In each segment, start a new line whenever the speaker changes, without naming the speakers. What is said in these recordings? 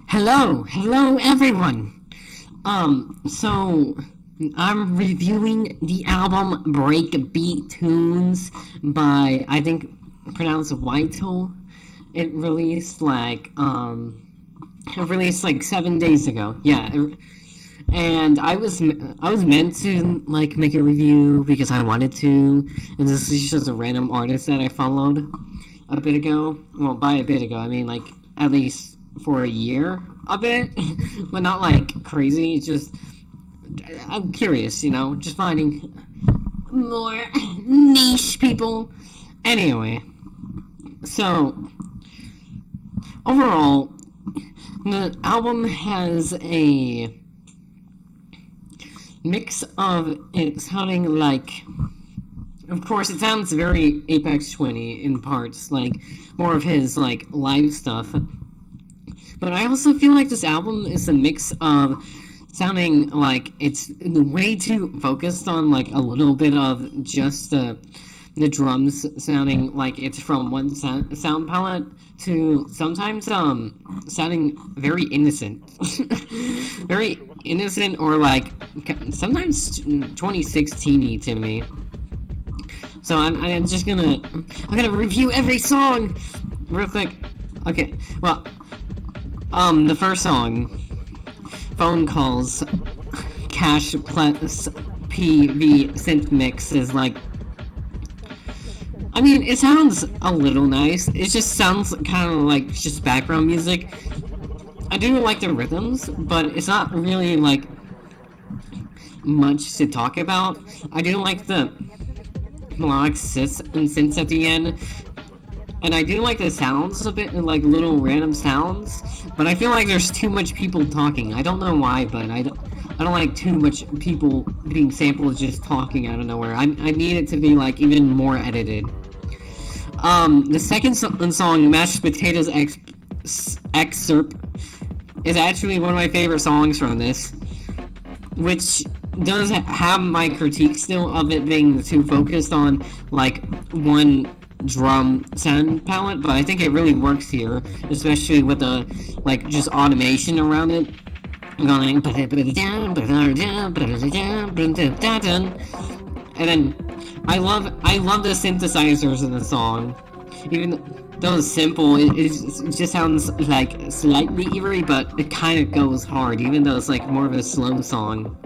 Hello everyone. So I'm reviewing the album BreakBeatTunes by I think pronounced Ytal. It released like 7 days ago. Yeah, and I was meant to like make a review because I wanted to, and this is just a random artist that I followed a bit ago. Well, by a bit ago, I mean like at least for a year a bit, but not like crazy. It's just I'm curious, just finding more niche people. Anyway, so overall, the album has a mix of it sounding like, of course, it sounds very Apex 20 in parts, like more of his like live stuff. But I also feel like this album is a mix of sounding like it's way too focused on like a little bit of just the drums sounding like it's from one sound palette to sometimes sounding very innocent, very innocent, or like sometimes 2016y to me. So I'm gonna review every song real quick. Okay, well, the first song, Phone Calls, Cash plus PV synth mix, is like, I mean, it sounds a little nice. It just sounds kind of like just background music. I do like the rhythms, but it's not really like much to talk about. I do like the melodic synths at the end, and I do like the sounds a bit, like little random sounds. But I feel like there's too much people talking. I don't know why, but I don't like too much people being sampled just talking out of nowhere. I need it to be like even more edited. The second song, Mashed Potatoes Excerpt, is actually one of my favorite songs from this, which does have my critique still of it being too focused on like one drum sound palette, but I think it really works here, especially with the like just automation around it. Going and then I love the synthesizers in the song. Even though it's simple, it just sounds like slightly eerie, but it kind of goes hard, even though it's like more of a slow song.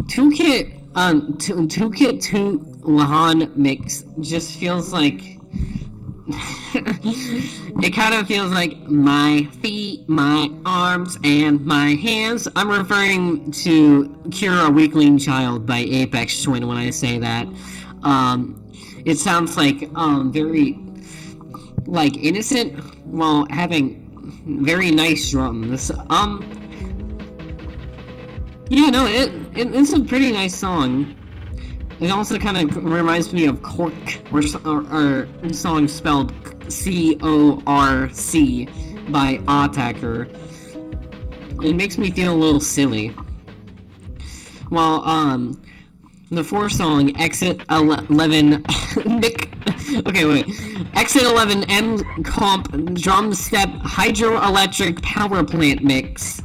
Toolkit to Lahan mix just feels like it kind of feels like my feet, my arms, and my hands. I'm referring to Cure a Weakling Child by Apex Twin when I say that. It sounds like very like innocent while having very nice drums. Yeah, no, it's a pretty nice song. It also kind of reminds me of Cork, or song spelled CORC by Attacker. It makes me feel a little silly. While the fourth song, Exit 11, okay, wait, Exit 11 M Comp Drum Step Hydroelectric Power Plant Mix.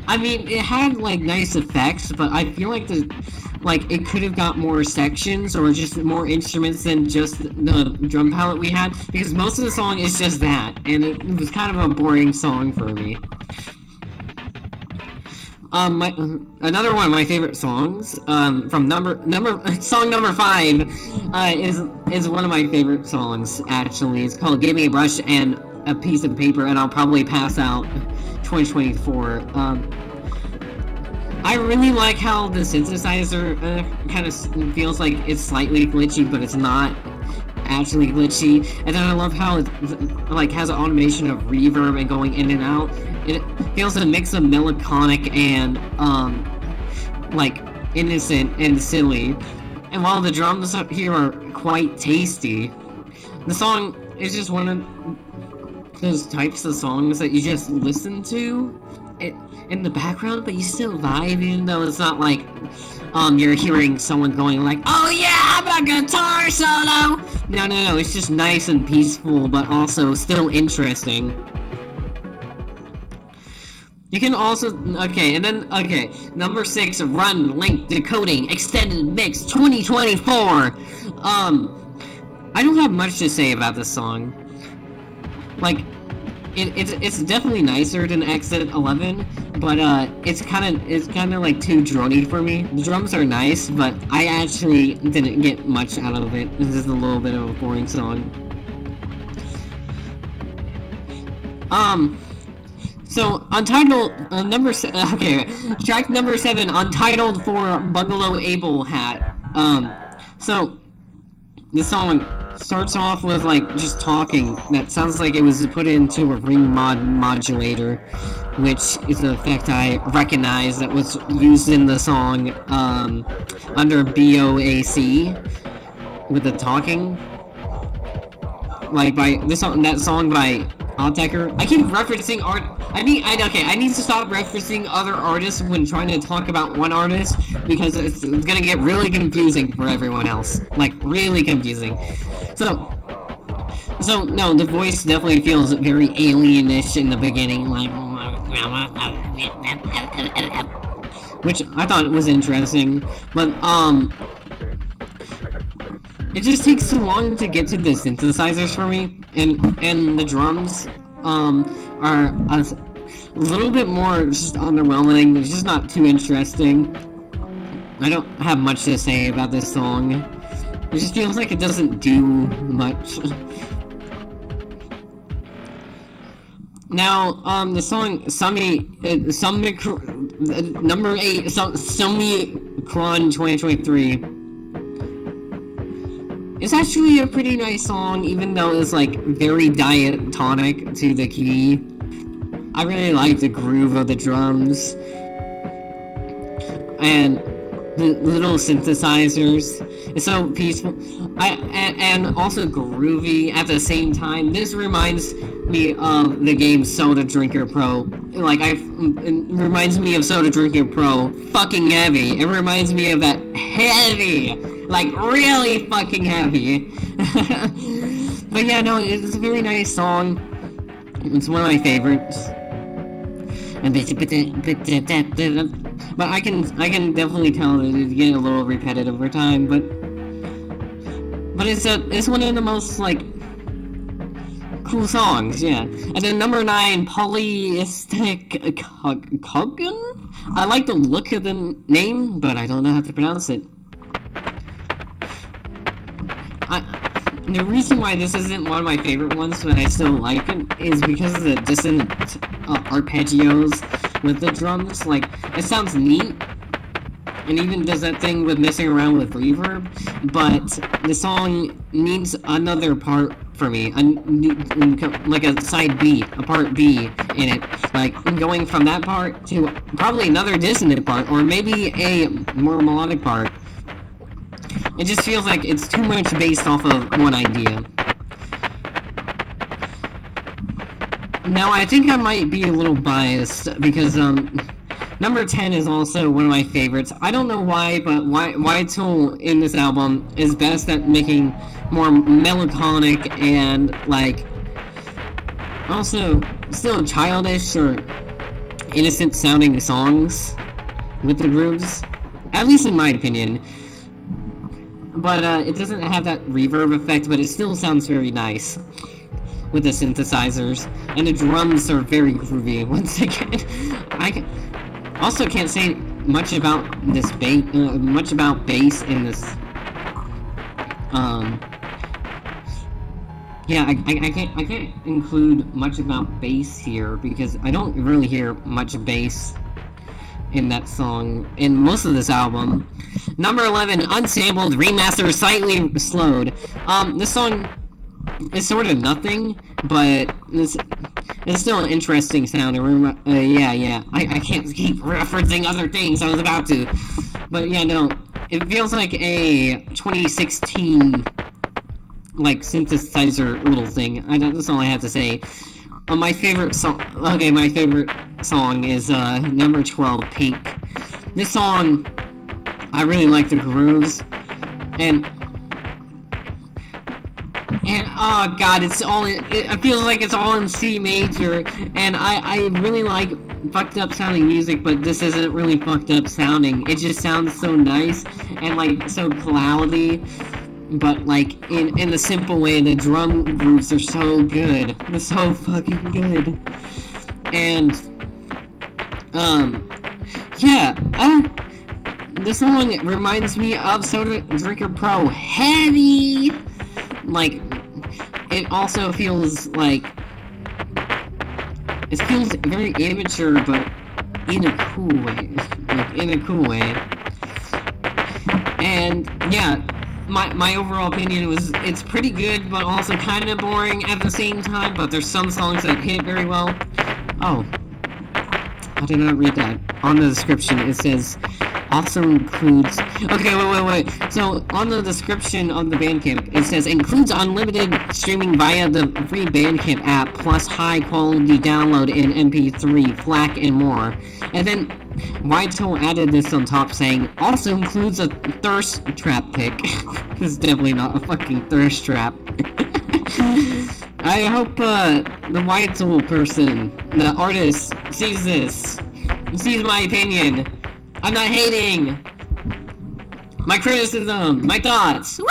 I mean, it had like nice effects, but I feel like it could have got more sections or just more instruments than just the drum palette we had, because most of the song is just that, and it was kind of a boring song for me. Another one of my favorite songs, from song number 5, is one of my favorite songs actually. It's called "Give Me a Brush and a Piece of Paper and I'll Probably Pass Out 2024. I really like how the synthesizer kind of feels like it's slightly glitchy, but it's not actually glitchy. And then I love how it like has an automation of reverb and going in and out. It feels a mix of melancholic and like innocent and silly. And while the drums up here are quite tasty, the song is just one of those types of songs that you just listen to it in the background, but you still vibe, even though it's not like you're hearing someone going like, "Oh yeah, I'm a guitar solo! No, it's just nice and peaceful, but also still interesting. You can also, number 6, Run, Link, Decoding, Extended Mix, 2024! I don't have much to say about this song. Like, it's definitely nicer than Exit 11, but it's kind of like too drony for me. The drums are nice, but I actually didn't get much out of it. This is a little bit of a boring song. So Untitled track number 7, Untitled for Bungalow Able Hat. So the song starts off with like just talking that sounds like it was put into a ring modulator, which is an effect I recognize that was used in the song under BOAC with the talking, like by that song by Oddtecker. I keep referencing I need to stop referencing other artists when trying to talk about one artist, because it's gonna get really confusing for everyone else. Like, really confusing. So no, the voice definitely feels very alienish in the beginning, like, which I thought was interesting, but it just takes too long to get to the synthesizers for me, and the drums are a little bit more just underwhelming. It's just not too interesting. I don't have much to say about this song. It just feels like it doesn't do much. Now, the song number 8, Somnicron 2023. It's actually a pretty nice song, even though it's like very diatonic to the key. I really like the groove of the drums and the little synthesizers. It's so peaceful, and also groovy at the same time. This reminds me of the game Soda Drinker Pro. Like, it reminds me of Soda Drinker Pro fucking heavy. It reminds me of that heavy, like really fucking heavy. But yeah, no, it's a very nice song. It's one of my favorites. But I can definitely tell that it's getting a little repetitive over time. But it's one of the most like cool songs, yeah. And then number 9, Polyistic Kogan? I like the look of the name, but I don't know how to pronounce it. The reason why this isn't one of my favorite ones, but I still like it, is because of the dissonant arpeggios with the drums. Like, it sounds neat, and even does that thing with messing around with reverb, but the song needs another part for me, like a side B, a part B in it, like going from that part to probably another dissonant part, or maybe a more melodic part. It just feels like it's too much based off of one idea. Now, I think I might be a little biased, because number 10 is also one of my favorites. I don't know why, but Ytal in this album is best at making more melancholic and, like, also still childish or innocent sounding songs with the grooves. At least in my opinion. But it doesn't have that reverb effect, but it still sounds very nice with the synthesizers, and the drums are very groovy. Once again, I also can't say much about this bass, bass in this. Yeah, I can't include much about bass here because I don't really hear much bass in that song in most of this album. Number 11, Unsampled, Remastered, Slightly Slowed. This song is sort of nothing, but it's still an interesting sound. I can't keep referencing other things. I was about to, but yeah, no, it feels like a 2016 like synthesizer little thing. That's all I have to say. My favorite song. Okay, my favorite song is number 12, Pink. This song, I really like the grooves, and Oh god, it's all. It feels like it's all in C major, and I really like fucked up sounding music, but this isn't really fucked up sounding. It just sounds so nice and like so cloudy, but like in a simple way. The drum grooves are so good. They're so fucking good, and yeah. This song reminds me of Soda Drinker Pro heavy. Like, it also feels like it feels very amateur, but in a cool way. Like, in a cool way. And yeah, my overall opinion was it's pretty good, but also kind of boring at the same time. But there's some songs that hit very well. Oh, I did not read that. On the description, it says also includes. Okay, wait. So on the description of the Bandcamp, it says includes unlimited streaming via the free Bandcamp app, plus high quality download in MP3, FLAC, and more. And then Ytal added this on top, saying also includes a thirst trap pick. This is definitely not a fucking thirst trap. I hope the Ytal person, the artist, sees this. Sees my opinion. I'm not hating. My criticism, my thoughts. Woo!